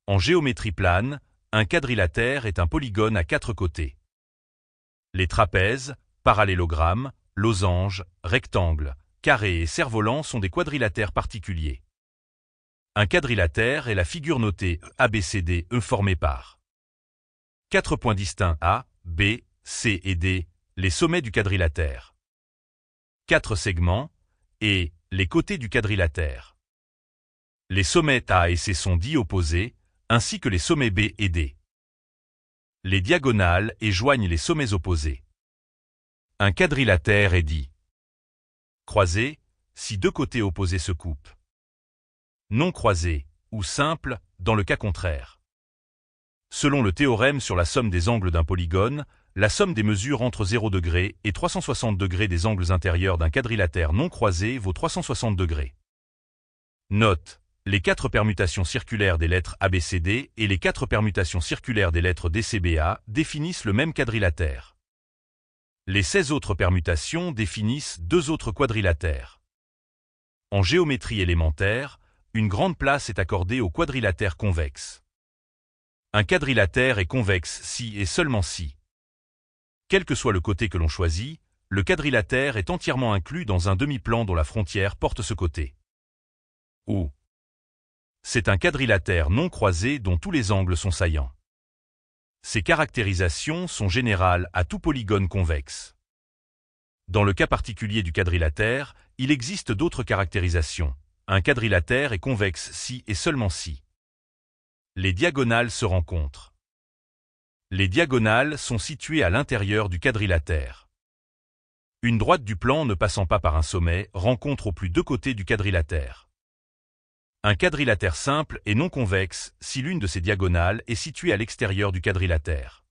En géométrie plane, un quadrilatère est un polygone à 4 côtés. Les trapèzes, parallélogrammes, losanges, rectangles, carrés et cerfs-volants sont des quadrilatères particuliers. Un quadrilatère est la figure notée ABCD formée par 4 points distincts A, B, C et D, les sommets du quadrilatère. 4 segments, et les côtés du quadrilatère. Les sommets A et C sont dits opposés, ainsi que les sommets B et D. Les diagonales et joignent les sommets opposés. Un quadrilatère est dit croisé, si deux côtés opposés se coupent. Non croisé, ou simple, dans le cas contraire. Selon le théorème sur la somme des angles d'un polygone, la somme des mesures entre 0 degrés et 360 degrés des angles intérieurs d'un quadrilatère non croisé vaut 360 degrés. Note: les 4 permutations circulaires des lettres ABCD et les 4 permutations circulaires des lettres DCBA définissent le même quadrilatère. Les 16 autres permutations définissent 2 autres quadrilatères. En géométrie élémentaire, une grande place est accordée aux quadrilatères convexes. Un quadrilatère est convexe si et seulement si. Quel que soit le côté que l'on choisit, le quadrilatère est entièrement inclus dans un demi-plan dont la frontière porte ce côté. Ou c'est un quadrilatère non croisé dont tous les angles sont saillants. Ces caractérisations sont générales à tout polygone convexe. Dans le cas particulier du quadrilatère, il existe d'autres caractérisations. Un quadrilatère est convexe si et seulement si les diagonales se rencontrent. Les diagonales sont situées à l'intérieur du quadrilatère. Une droite du plan ne passant pas par un sommet rencontre au plus 2 côtés du quadrilatère. Un quadrilatère simple est non convexe si l'une de ses diagonales est située à l'extérieur du quadrilatère.